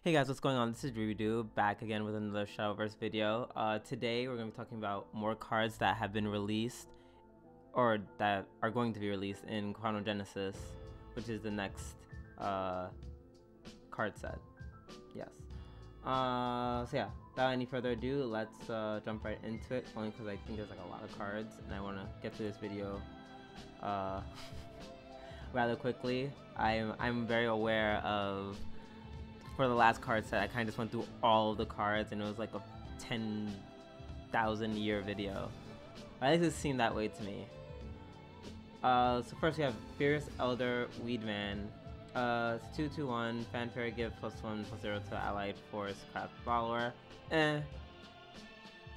Hey guys, what's going on? This is Redo back again with another Shadowverse video. Today we're going to be talking about more cards that have been released or that are going to be released in Chronogenesis, which is the next card set. Yes. So yeah, without any further ado, let's jump right into it, only because I think there's like a lot of cards and I want to get through this video rather quickly. I'm very aware of, for the last card set, I kind of just went through all of the cards and it was like a 10,000 year video. At least it seemed that way to me. So first we have Fierce Elder Weedman. It's 2/2/1, Fanfare, give +1/+0 to allied force craft follower. I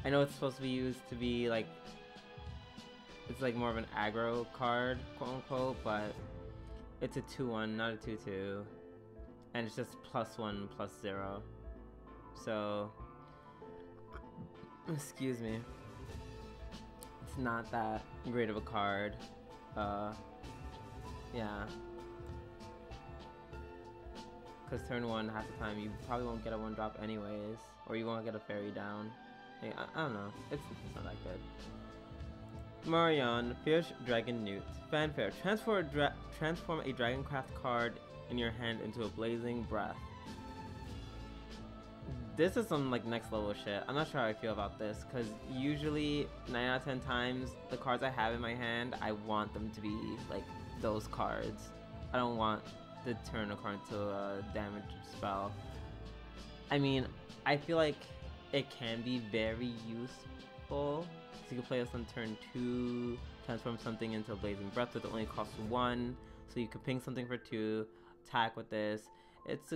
know it's supposed to be used to be like, it's like more of an aggro card, quote unquote, but it's a 2/1, not a 2/2. And it's just +1/+0. So, excuse me. It's not that great of a card. Yeah. Because turn 1, half the time, you probably won't get a 1-drop anyways. Or you won't get a fairy down. I don't know. It's not that good. Marion, Fierce Dragon Newt. Fanfare, transform a Dragoncraft card in your hand into a blazing breath. This is some like next level shit. I'm not sure how I feel about this, because usually 9 out of 10 times the cards I have in my hand, I want them to be like those cards. I don't want to turn a card into a damage spell. I mean, I feel like it can be very useful. So you can play this on turn 2, transform something into a blazing breath that only costs 1, so you can ping something for 2, attack with this. It's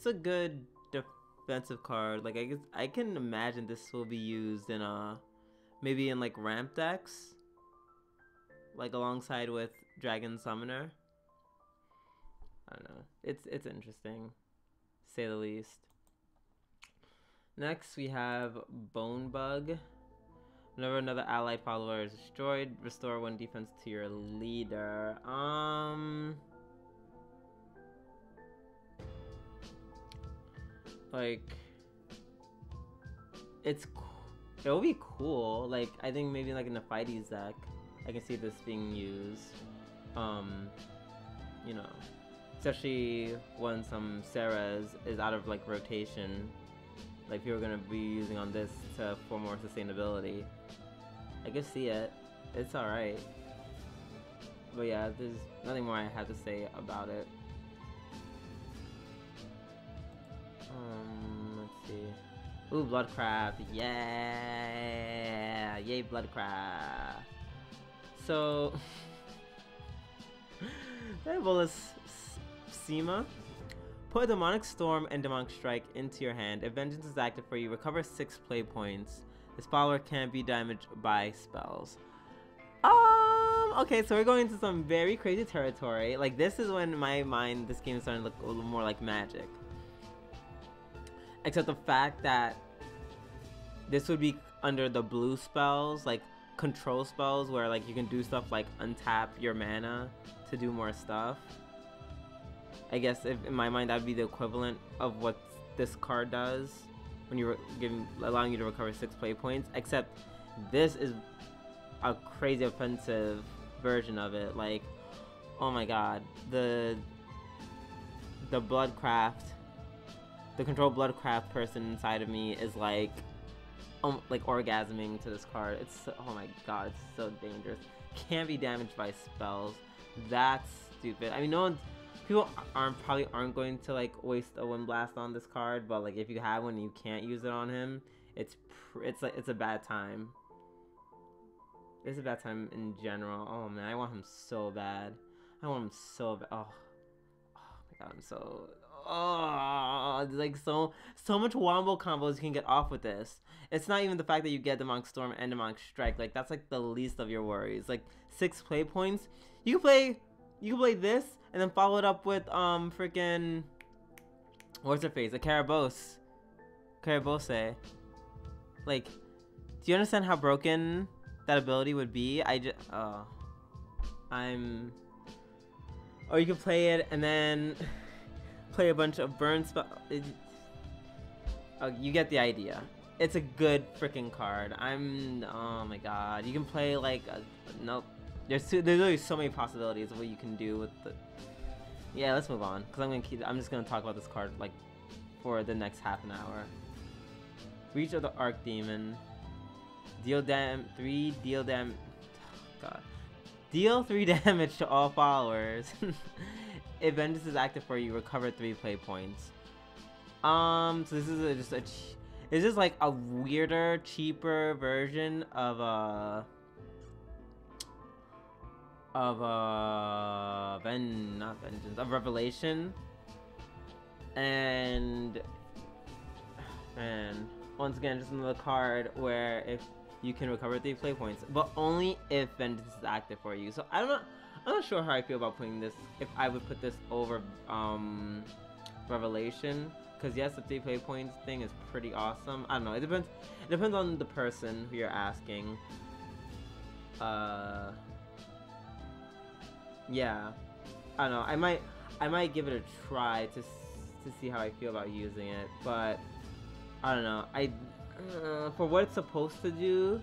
a good defensive card. Like I can imagine this will be used in maybe in like ramp decks, like alongside with Dragon Summoner. I don't know. It's interesting, to say the least. Next we have Bone Bug. Whenever another allied follower is destroyed, restore 1 defense to your leader. Like, it'll be cool. Like, I think maybe like in the fighties deck, I can see this being used. You know, especially when some Ceres is out of like rotation. Like, people are gonna be using on this for more sustainability. I can see it. It's alright. But yeah, there's nothing more I have to say about it. Let's see. Ooh, Bloodcraft. Yeah! Yay, Bloodcraft. So, Diabolus Sema. Put a Demonic Storm and Demonic Strike into your hand. If Vengeance is active for you, recover 6 play points. This follower can't be damaged by spells. Okay, so we're going into some very crazy territory. Like, this is when in my mind this game is starting to look a little more like Magic. Except the fact that this would be under the blue spells, like control spells, where like you can do stuff like untap your mana to do more stuff. I guess if in my mind that would be the equivalent of what this card does when you're allowing you to recover 6 play points. Except this is a crazy offensive version of it. Like, oh my god, the Bloodcraft, the control Bloodcraft person inside of me is like orgasming to this card. It's oh my god, it's so dangerous. Can't be damaged by spells. That's stupid. I mean, people probably aren't going to like waste a Wind Blast on this card, but like if you have one and you can't use it on him, it's a bad time. It's a bad time in general. Oh man, I want him so bad. I want him so bad. Oh my god, I'm so there's like so much wombo combos you can get off with this. It's not even the fact that you get Demonic Storm and Demonic Strike. Like, that's like the least of your worries. Like 6 play points. You can play this and then follow it up with freaking, what's her face? A Karabose. Like, do you understand how broken that ability would be? Or you can play it and then play a bunch of burn spell. You get the idea. It's a good freaking card. Oh my god. You can play like nope. There's really so many possibilities of what you can do with the. Yeah, let's move on because I'm just gonna talk about this card like for the next half an hour. Reach of the Archdemon. Deal 3 damage. God. Deal 3 damage to all followers. If Vengeance is active for you, recover 3 play points. So this is it's just like a weirder, cheaper version of not Vengeance, of Revelation. And man, once again, just another card where if you can recover 3 play points, but only if Vengeance is active for you. So I'm not sure how I feel about putting this. If I would put this over Revelation, because yes, the 3 play points thing is pretty awesome. I don't know. It depends on the person who you're asking. Yeah, I don't know. I might give it a try to see how I feel about using it, but I don't know. For what it's supposed to do,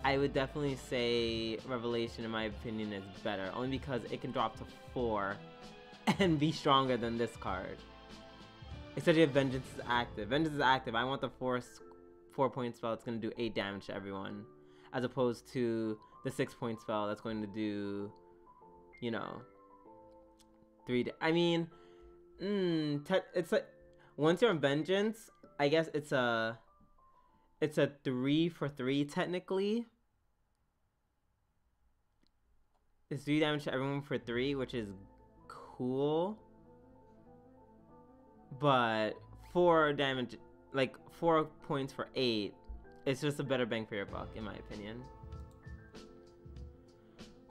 I would definitely say Revelation, in my opinion, is better. Only because it can drop to 4 and be stronger than this card. Especially if Vengeance is active. Vengeance is active. I want the 4-point spell that's going to do 8 damage to everyone. As opposed to the 6-point spell that's going to do, you know, 3. I mean, it's like, once you're on Vengeance, I guess it's a 3 for 3 technically. It's 3 damage to everyone for 3, which is cool. But 4 damage, like 4 points for 8, it's just a better bang for your buck, in my opinion.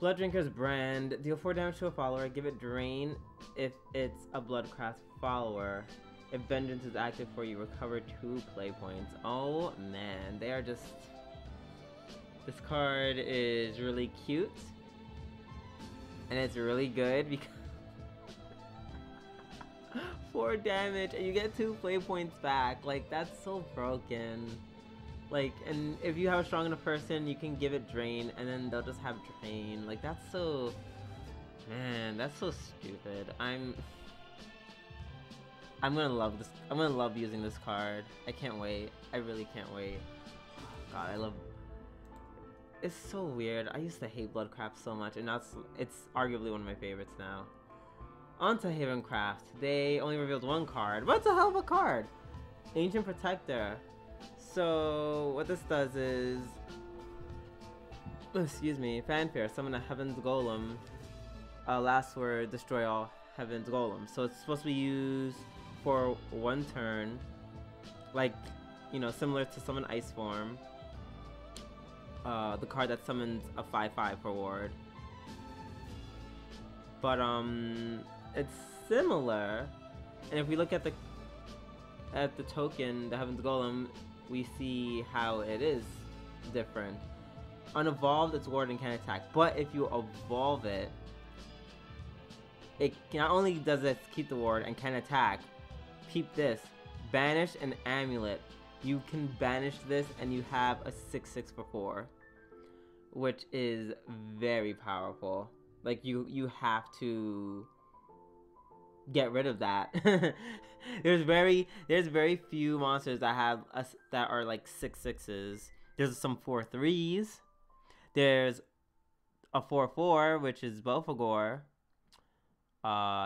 Blood Drinker's Brand. Deal 4 damage to a follower. Give it Drain if it's a Bloodcraft follower. If Vengeance is active for you, recover 2 play points. Oh man, they are just... This card is really cute. And it's really good because... 4 damage and you get 2 play points back. Like, that's so broken. Like, and if you have a strong enough person, you can give it Drain and then they'll just have Drain. Like, that's so... Man, that's so stupid. I'm gonna love this. I'm gonna love using this card. I can't wait. I really can't wait. God, I love... It's so weird. I used to hate Bloodcraft so much, and now it's arguably one of my favorites now. On to Havencraft. They only revealed 1 card, but it's a hell of a card! Ancient Protector. So, what this does is... Excuse me. Fanfare. Summon a Heaven's Golem. Last word, destroy all Heaven's Golems. So it's supposed to be used for 1 turn. Like, you know, similar to Summon Ice Form. The card that summons a 5/5 for ward. But, it's similar. And if we look at the token, the Heaven's Golem, we see how it is different. Unevolved, it's ward and can attack. But if you evolve it, it not only does it keep the ward and can attack, keep this, banish an amulet. You can banish this and you have a 6/6 for 4, which is very powerful. Like, you have to get rid of that. There's very few monsters that have that are like 6/6s. There's some 4/3s. There's a 4/4, which is Belphegor.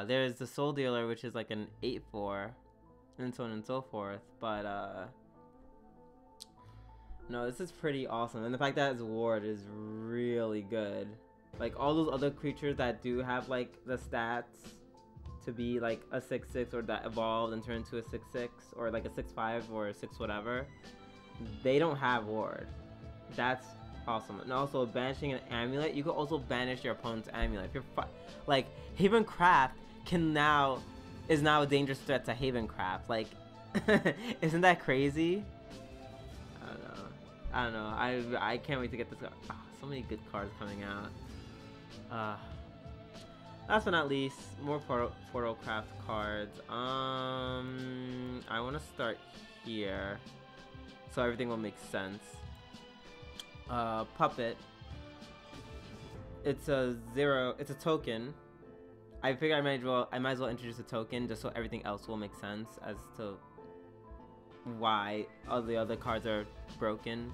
There's the Soul Dealer, which is like an 8/4, and so on and so forth. But no, this is pretty awesome, and the fact that it's ward is really good. Like, all those other creatures that do have like the stats to be like a 6/6 or that evolved and turned into a 6/6 or like a 6/5 or a 6 whatever, they don't have ward. That's awesome. And also, banishing an amulet, you can also banish your opponent's amulet. If you're like, Havencraft is now a dangerous threat to Havencraft. Like, isn't that crazy? I don't know. I can't wait to get this. Oh, so many good cards coming out. Last but not least, more Portalcraft cards. I want to start here, so everything will make sense. Puppet. It's a 0. It's a token. I figure I might as well introduce a token just so everything else will make sense as to why all the other cards are broken.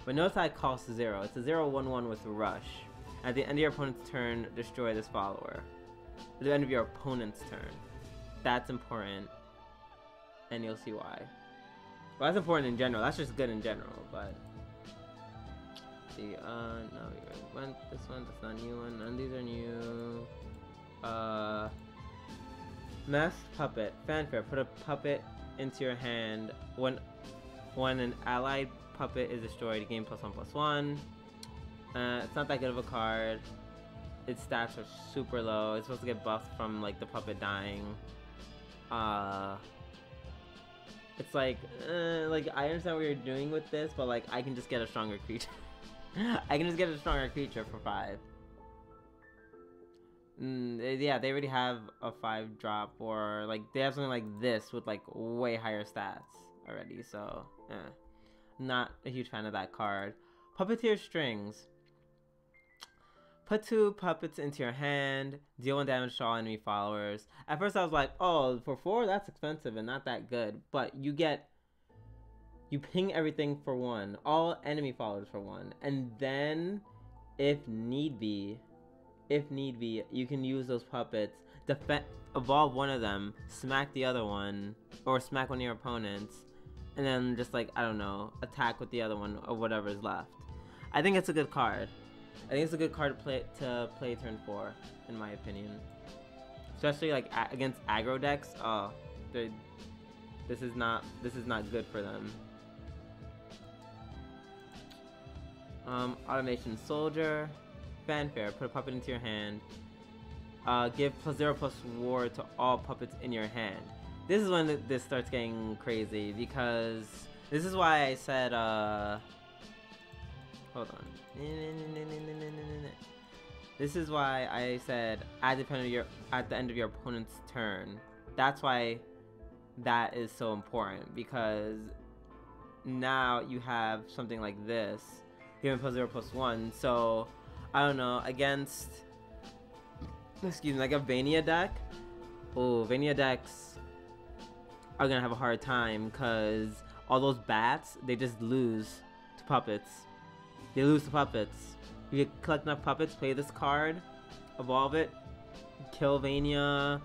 But notice that it costs 0. It's a 0/1/1 with Rush. At the end of your opponent's turn, destroy this follower. At the end of your opponent's turn. That's important. And you'll see why. Well, that's important in general. That's just good in general, but... see, no, we went this one. That's not a new one. None of these are new. Masked Puppet. Fanfare. Put a puppet into your hand. When an allied puppet is destroyed, you gain +1/+1. It's not that good of a card. Its stats are super low. It's supposed to get buffed from like the puppet dying. It's like I understand what you're doing with this, but like I can just get a stronger creature. I can just get a stronger creature for 5. Yeah, they already have a 5-drop, or like they have something like this with like way higher stats already. So, not a huge fan of that card. Puppeteer Strings. Put 2 puppets into your hand. Deal 1 damage to all enemy followers. At first I was like, oh, for 4 that's expensive and not that good. But you ping everything for 1. All enemy followers for 1. And then, if need be, you can use those puppets. Evolve one of them. Smack the other one. Or smack one of your opponents. And then just like, I don't know, attack with the other one or whatever is left. I think it's a good card. I think it's a good card to play turn 4, in my opinion. Especially like against aggro decks. Oh, this is not good for them. Automation Soldier. Fanfare. Put a puppet into your hand. Give +0/+war to all puppets in your hand. This is when this starts getting crazy, because this is why I said hold on. This is why I said at the end of your opponent's turn. That's why that is so important, because now you have something like this, given +0/+1. So I don't know, against like a Vania deck. Oh, Vania decks are gonna have a hard time because all those bats, they just lose to puppets. They lose to puppets. You collect enough puppets, play this card, evolve it, kill Vania,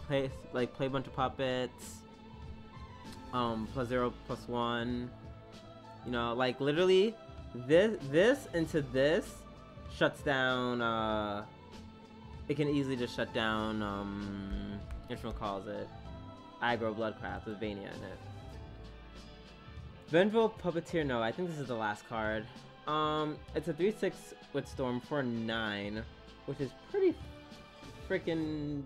play a bunch of puppets, +0/+1. You know, like literally, this into this shuts down. It can easily just shut down. What calls it? Aggro Bloodcraft with Vania in it. Vengeful Puppeteer. No, I think this is the last card. It's a 3/6 with Storm for 9, which is pretty frickin'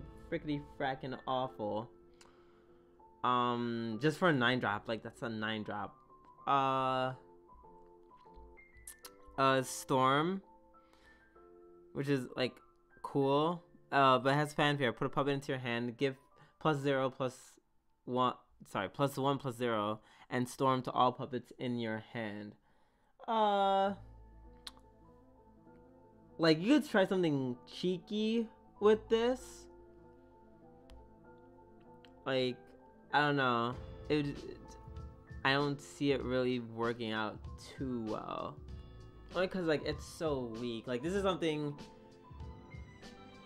awful. Just for a 9-drop, like that's a 9-drop. Storm, which is like cool, but it has Fanfare. Put a puppet into your hand. Give +1/+0, and Storm to all puppets in your hand. Like, you could try something cheeky with this. Like, I don't know. I don't see it really working out too well. Only because, like, it's so weak. Like, this is something...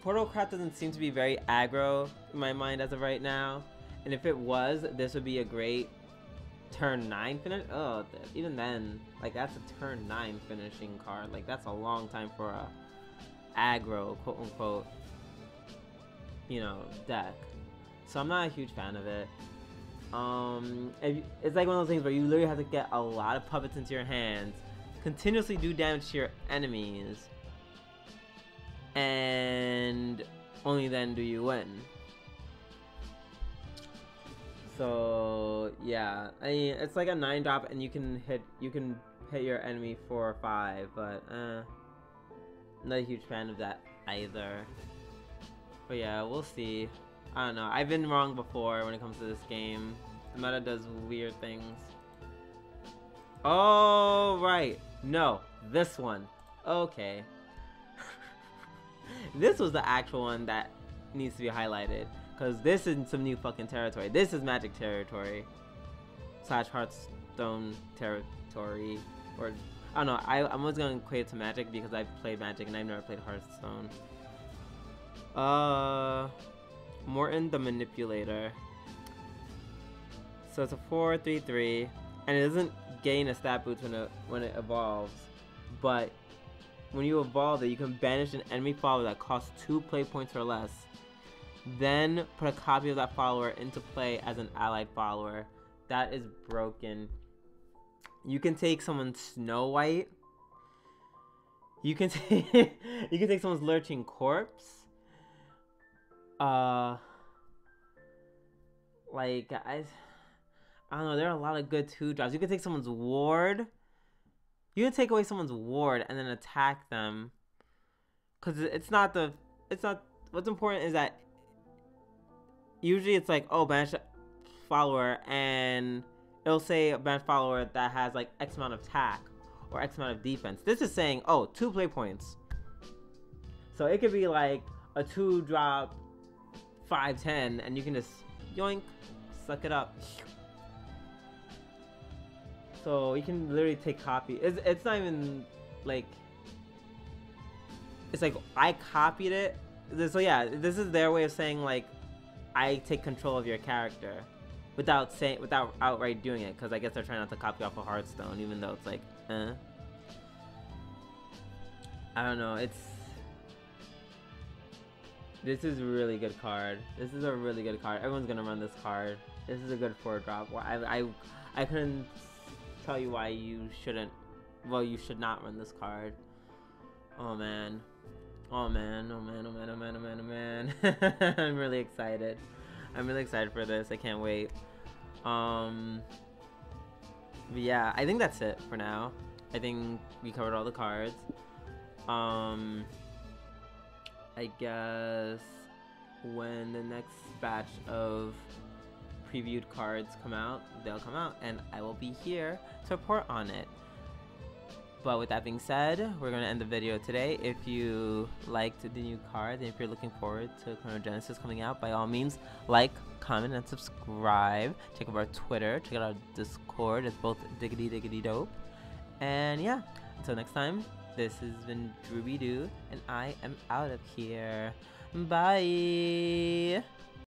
Portalcraft doesn't seem to be very aggro in my mind as of right now. And if it was, this would be a great turn 9 finish. Oh, even then, like, that's a turn 9 finishing card. Like, that's a long time for a aggro, quote unquote, you know, deck. So I'm not a huge fan of it. It's like one of those things where you literally have to get a lot of puppets into your hands, continuously do damage to your enemies, and only then do you win. So yeah, I mean, it's like a 9-drop, and you can hit your enemy for 5, but not a huge fan of that either. But yeah, we'll see. I don't know. I've been wrong before when it comes to this game. The meta does weird things. Oh, right. No, this one. Okay. This was the actual one that needs to be highlighted. Because this is some new fucking territory. This is Magic territory. / Hearthstone territory. Or, I don't know. I'm just going to equate it to Magic because I've played Magic and I've never played Hearthstone. Morton the Manipulator. So it's a 4/3/3, and it doesn't gain a stat boost when it evolves, but when you evolve it, you can banish an enemy follower that costs 2 play points or less. Then put a copy of that follower into play as an allied follower. That is broken. You can take someone's Snow White. You can take someone's Lurching Corpse. Like I don't know. There are a lot of good 2-drops. You can take someone's ward. You can take away someone's ward and then attack them. Cause it's not. What's important is that usually it's like, oh, banish follower, and it'll say a banish follower that has like X amount of attack or X amount of defense. This is saying, oh, 2 play points. So it could be like a 2-drop 5/10, and you can just yoink, suck it up. So you can literally take copy. It's not even like, it's like I copied it. So yeah, this is their way of saying like I take control of your character without outright doing it, because I guess they're trying not to copy off of Hearthstone, even though it's like I don't know. This is a really good card. This is a really good card. Everyone's gonna run this card. This is a good 4-drop. I couldn't tell you why you shouldn't. Well, you should not run this card. Oh man. Oh man. Oh man. Oh man. Oh man. Oh man. Oh man. I'm really excited. I'm really excited for this. I can't wait. But yeah, I think that's it for now. I think we covered all the cards. I guess when the next batch of previewed cards come out, they'll come out, and I will be here to report on it. But with that being said, we're going to end the video today. If you liked the new cards, and if you're looking forward to Chronogenesis coming out, by all means, like, comment, and subscribe. Check out our Twitter, check out our Discord. It's both diggity dope. And yeah, until next time, this has been Drooby Doo, and I am out of here. Bye!